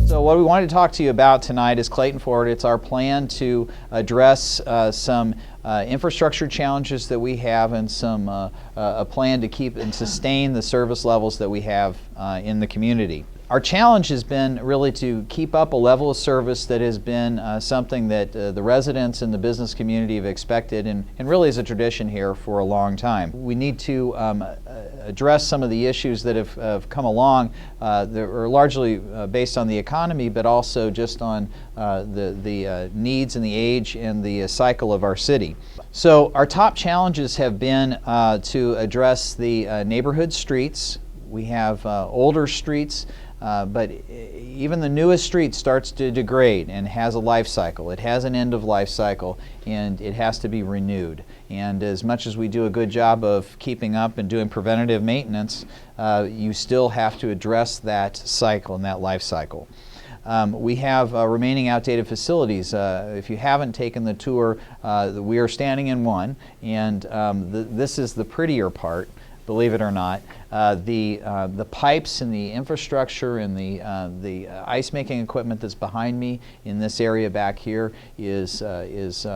So what we wanted to talk to you about tonight is Clayton Forward. It's our plan to address some infrastructure challenges that we have and a plan to keep and sustain the service levels that we have in the community. Our challenge has been really to keep up a level of service that has been something that the residents and the business community have expected and really is a tradition here for a long time. We need to address some of the issues that have come along that are largely based on the economy, but also just on the needs and the age and the cycle of our city. So our top challenges have been to address the neighborhood streets. We have older streets, but even the newest street starts to degrade and has a life cycle. It has an end of life cycle and it has to be renewed. And as much as we do a good job of keeping up and doing preventative maintenance, you still have to address that cycle and that life cycle. We have remaining outdated facilities. If you haven't taken the tour, we are standing in one, and this is the prettier part. Believe it or not, the pipes and the infrastructure and the ice making equipment that's behind me in this area back here is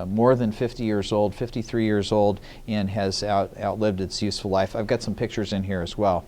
more than 50 years old, 53 years old, and has outlived its useful life. I've got some pictures in here as well.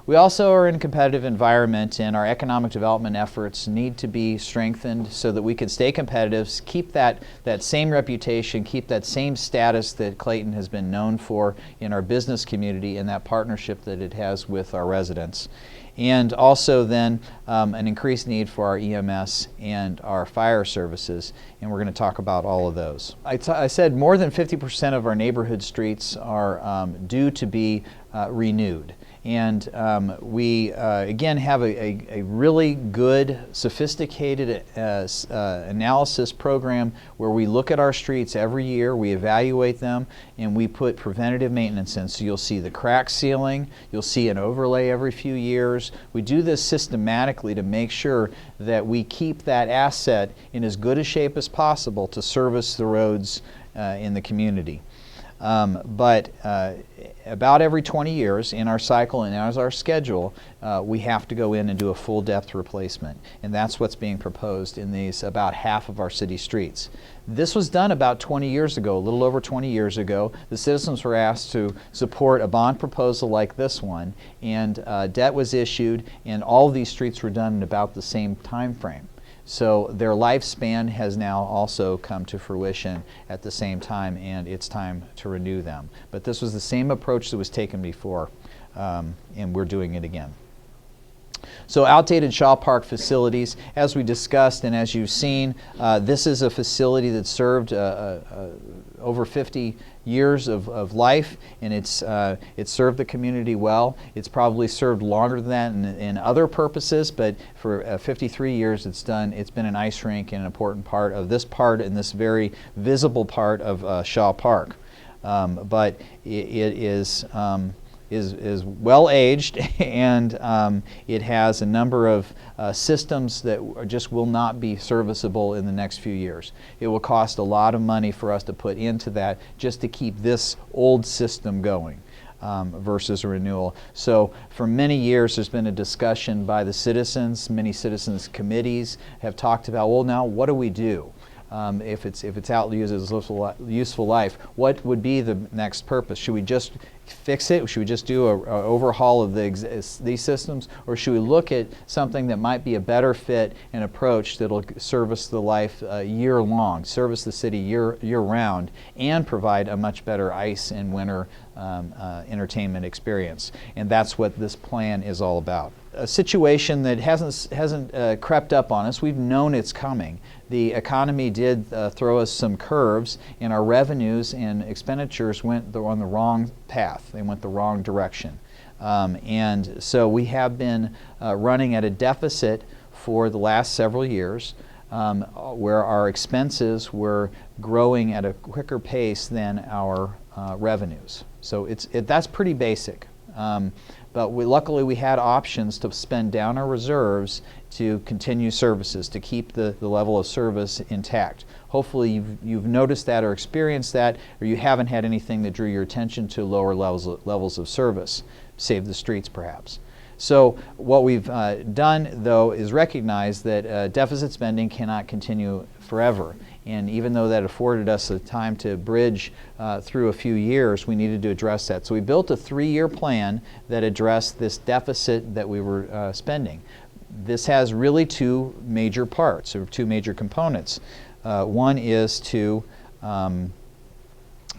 We also are in a competitive environment, and our economic development efforts need to be strengthened so that we can stay competitive, keep that same reputation, keep that same status that Clayton has been known for in our business community and that partnership that it has with our residents. And also then an increased need for our EMS and our fire services, and we're going to talk about all of those. I said more than 50% of our neighborhood streets are due to be renewed. And we, again, have a really good, sophisticated analysis program where we look at our streets every year, we evaluate them, and we put preventative maintenance in. So you'll see the crack sealing, you'll see an overlay every few years. We do this systematically to make sure that we keep that asset in as good a shape as possible to service the roads in the community. But about every 20 years in our cycle and as our schedule, we have to go in and do a full depth replacement. And that's what's being proposed in these about half of our city streets. This was done about 20 years ago, a little over 20 years ago. The citizens were asked to support a bond proposal like this one, and debt was issued, and all of these streets were done in about the same time frame. So their lifespan has now also come to fruition at the same time, and it's time to renew them. But this was the same approach that was taken before, and we're doing it again. So outdated Shaw Park facilities, as we discussed and as you've seen, this is a facility that served over 50 years of life, and it served the community well. It's probably served longer than that in other purposes, but for 53 years it's been an ice rink and an important part of this part and this very visible part of Shaw Park. But it is well aged, and it has a number of systems that just will not be serviceable in the next few years. It will cost a lot of money for us to put into that just to keep this old system going versus a renewal. So for many years there's been a discussion by the citizens. Many citizens committees have talked about, well, now what do we do? If it's outlived its useful life, what would be the next purpose? Should we just fix it? Should we just do an overhaul of these systems? Or should we look at something that might be a better fit and approach that will service the life year long, service the city year round, and provide a much better ice and winter entertainment experience? And that's what this plan is all about. A situation that hasn't crept up on us. We've known it's coming. The economy did throw us some curves, and our revenues and expenditures went on the wrong path. They went the wrong direction. And so we have been running at a deficit for the last several years, where our expenses were growing at a quicker pace than our revenues. So that's pretty basic. But luckily we had options to spend down our reserves to continue services, to keep the level of service intact. Hopefully you've noticed that or experienced that, or you haven't had anything that drew your attention to lower levels of service. Save the streets, perhaps. So what we've done, though, is recognize that deficit spending cannot continue forever. And even though that afforded us the time to bridge through a few years, we needed to address that. So we built a 3-year plan that addressed this deficit that we were spending. This has really 2 major parts, or 2 major components. One is to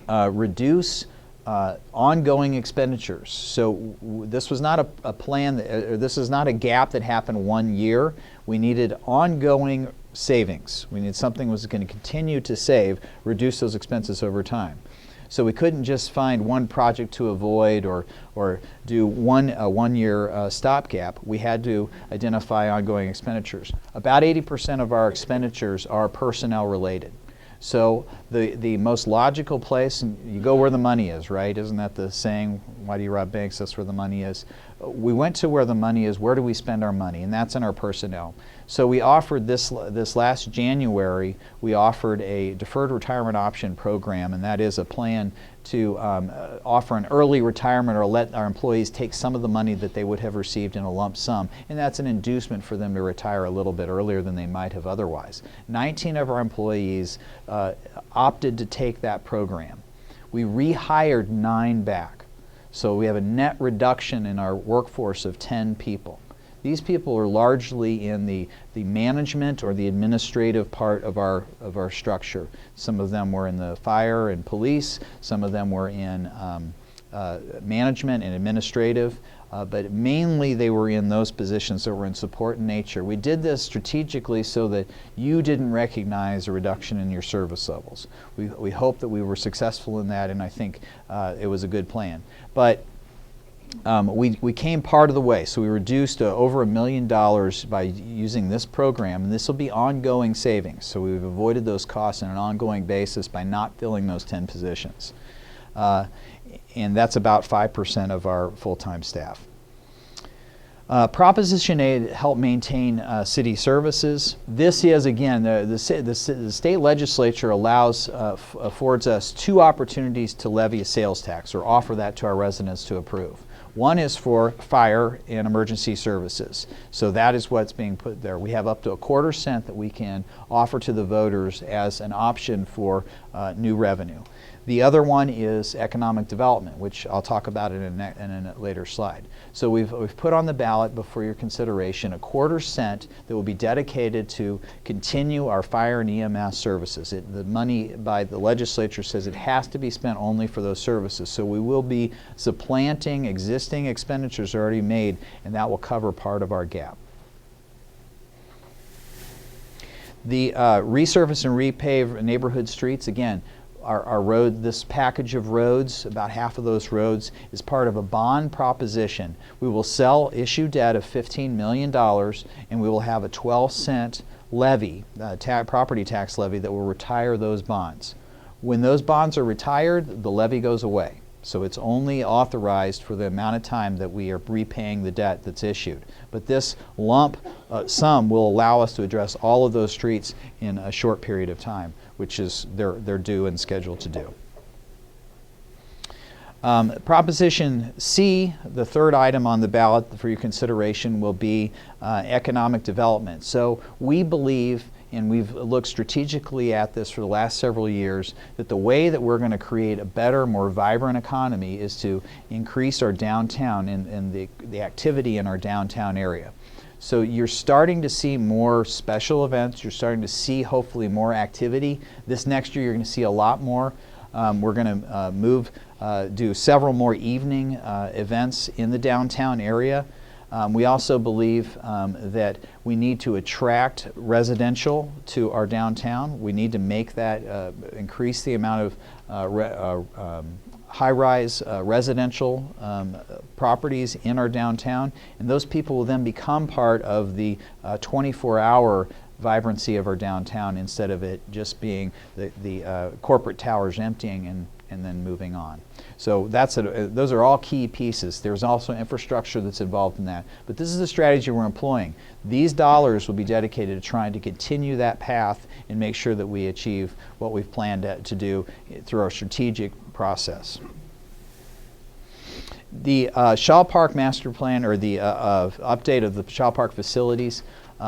reduce ongoing expenditures. So this was not a plan, this is not a gap that happened 1 year. We needed ongoing savings. We needed something that was going to continue to save, reduce those expenses over time. So we couldn't just find one project to avoid or do a 1-year stopgap. We had to identify ongoing expenditures. About 80% of our expenditures are personnel related. So the most logical place, and you go where the money is, right? Isn't that the saying, why do you rob banks? That's where the money is. We went to where the money is. Where do we spend our money? And that's in our personnel. So we offered this last January, we offered a deferred retirement option program, and that is a plan to offer an early retirement or let our employees take some of the money that they would have received in a lump sum. And that's an inducement for them to retire a little bit earlier than they might have otherwise. 19 of our employees opted to take that program. We rehired 9 back. So we have a net reduction in our workforce of 10 people. These people are largely in the management or the administrative part of our structure. Some of them were in the fire and police, some of them were in management and administrative, but mainly they were in those positions that were in support in nature. We did this strategically so that you didn't recognize a reduction in your service levels. We hope that we were successful in that, and I think it was a good plan. But we came part of the way, so we reduced over $1 million by using this program, and this will be ongoing savings. So we've avoided those costs on an ongoing basis by not filling those 10 positions. And that's about 5% of our full-time staff. Proposition 8 help maintain city services. This is, again, the state legislature affords us 2 opportunities to levy a sales tax or offer that to our residents to approve. One is for fire and emergency services. So that is what's being put there. We have up to 1/4 cent that we can offer to the voters as an option for new revenue. The other one is economic development, which I'll talk about in a later slide. So we've put on the ballot before your consideration 1/4 cent that will be dedicated to continue our fire and EMS services. The money by the legislature says it has to be spent only for those services. So we will be supplanting existing expenditures already made, and that will cover part of our gap. The resurface and repave neighborhood streets, again, our road, this package of roads, about half of those roads, is part of a bond proposition. We will issue debt of $15 million, and we will have a 12-cent levy, property tax levy, that will retire those bonds. When those bonds are retired, the levy goes away. So it's only authorized for the amount of time that we are repaying the debt that's issued. But this lump sum will allow us to address all of those streets in a short period of time, which is they're due and scheduled to do. Proposition C, the third item on the ballot for your consideration, will be economic development. So we believe, and we've looked strategically at this for the last several years, that the way that we're going to create a better, more vibrant economy is to increase our downtown and the activity in our downtown area. So you're starting to see more special events. You're starting to see, hopefully, more activity. This next year, you're going to see a lot more. We're going to do several more evening events in the downtown area. We also believe that we need to attract residential to our downtown. We need to make that, increase the amount of high-rise residential properties in our downtown, and those people will then become part of the 24-hour vibrancy of our downtown, instead of it just being the corporate towers emptying and and then moving on. So those are all key pieces. There's also infrastructure that's involved in that. But this is the strategy we're employing. These dollars will be dedicated to trying to continue that path and make sure that we achieve what we've planned to do through our strategic process. The Shaw Park Master Plan, or the update of the Shaw Park facilities.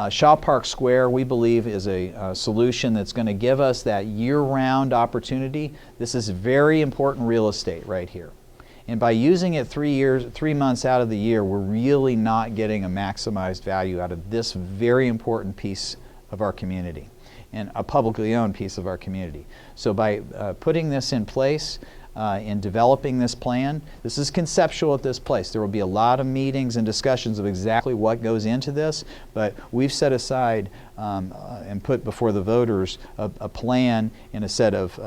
Shaw Park Square, we believe, is a solution that's going to give us that year-round opportunity. This is very important real estate right here. And by using it 3 months out of the year, we're really not getting a maximized value out of this very important piece of our community, and a publicly owned piece of our community. So by putting this in place, in developing this plan, this is conceptual at this place. There will be a lot of meetings and discussions of exactly what goes into this, but we've set aside and put before the voters a plan and a set of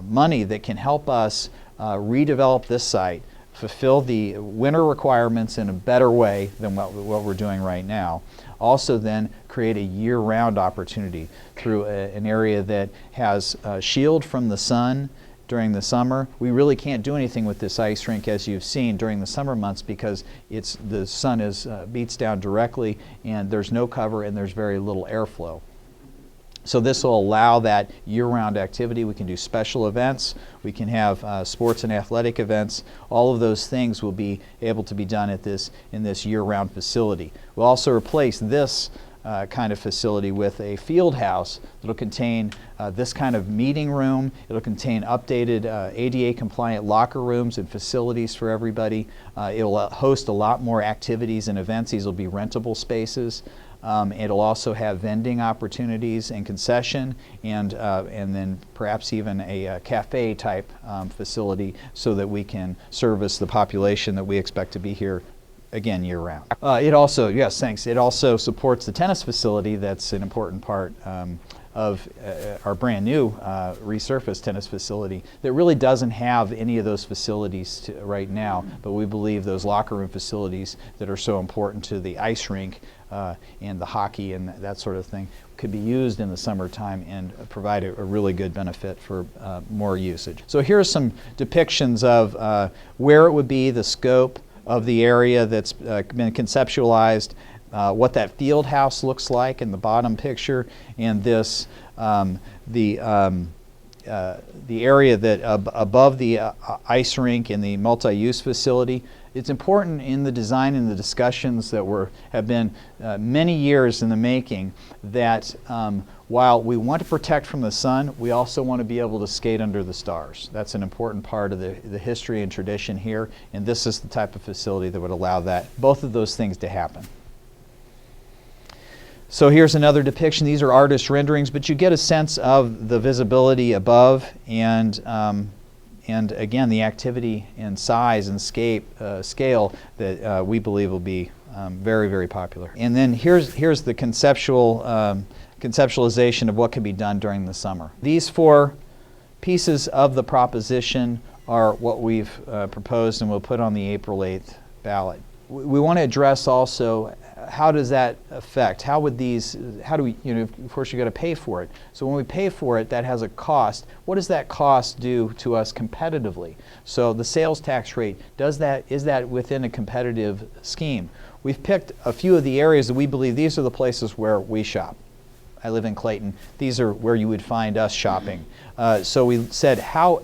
money that can help us redevelop this site, fulfill the winter requirements in a better way than what we're doing right now. Also then create a year-round opportunity through an area that has shield from the sun during the summer. We really can't do anything with this ice rink, as you've seen, during the summer months because the sun beats down directly and there's no cover and there's very little airflow. So this will allow that year-round activity. We can do special events. We can have sports and athletic events. All of those things will be able to be done in this year-round facility. We'll also replace this kind of facility with a field house that will contain this kind of meeting room. It'll contain updated ADA compliant locker rooms and facilities for everybody. It will host a lot more activities and events. These will be rentable spaces. It'll also have vending opportunities and concession, and then perhaps even a cafe type facility so that we can service the population that we expect to be here again year-round. It also, yes, thanks. It also supports the tennis facility. That's an important part of our brand new resurfaced tennis facility that really doesn't have any of those facilities right now, but we believe those locker room facilities that are so important to the ice rink and the hockey and that sort of thing could be used in the summertime and provide a really good benefit for more usage. So here are some depictions of where it would be, the scope of the area that's been conceptualized, what that field house looks like in the bottom picture, and this the area that above the ice rink and the multi-use facility. It's important in the design and the discussions that have been many years in the making that while we want to protect from the sun, we also want to be able to skate under the stars. That's an important part of the history and tradition here, and this is the type of facility that would allow both of those things to happen. So here's another depiction. These are artist renderings, but you get a sense of the visibility above and again, the activity and size and scale that we believe will be very, very popular. And then here's the conceptualization of what can be done during the summer. These 4 pieces of the proposition are what we've proposed and we'll put on the April 8th ballot. We want to address also how does that affect? How do we, of course you've got to pay for it. So when we pay for it, that has a cost. What does that cost do to us competitively? So the sales tax rate, is that within a competitive scheme? We've picked a few of the areas that we believe these are the places where we shop. I live in Clayton. These are where you would find us shopping. So we said, how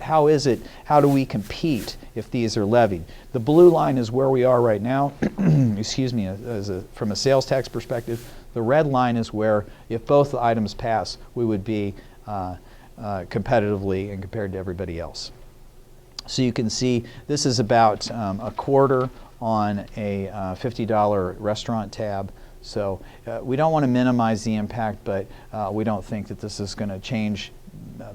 do we compete if these are levied? The blue line is where we are right now, excuse me, from a sales tax perspective. The red line is where, if both items pass, we would be competitively and compared to everybody else. So you can see this is about a quarter on a $50 restaurant tab. So we don't want to minimize the impact, but we don't think that this is going to change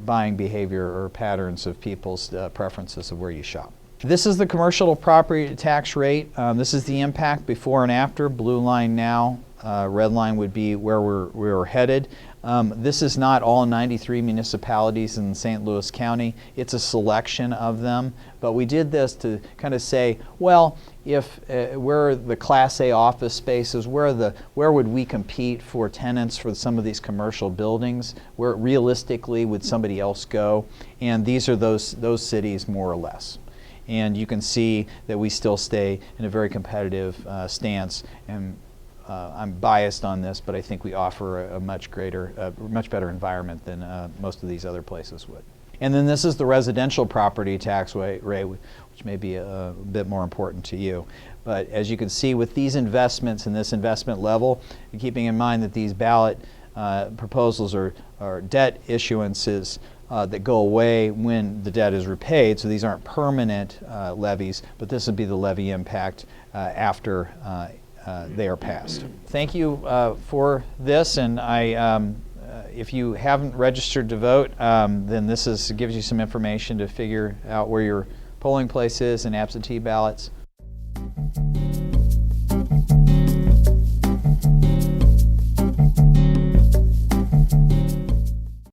buying behavior or patterns of people's preferences of where you shop. This is the commercial property tax rate. This is the impact before and after. Blue line now, red line would be where we're headed. This is not all 93 municipalities in St. Louis County. It's a selection of them. But we did this to kind of say, well, if where are the Class A office spaces, where would we compete for tenants for some of these commercial buildings? Where realistically would somebody else go? And these are those cities more or less. And you can see that we still stay in a very competitive stance. And I'm biased on this, but I think we offer a much better environment than most of these other places would. And then this is the residential property tax rate, which may be a bit more important to you. But as you can see with these investments and this investment level, keeping in mind that these ballot proposals are debt issuances that go away when the debt is repaid, so these aren't permanent levies, but this would be the levy impact after they are passed. Thank you for this, and if you haven't registered to vote, then this gives you some information to figure out where your polling place is and absentee ballots.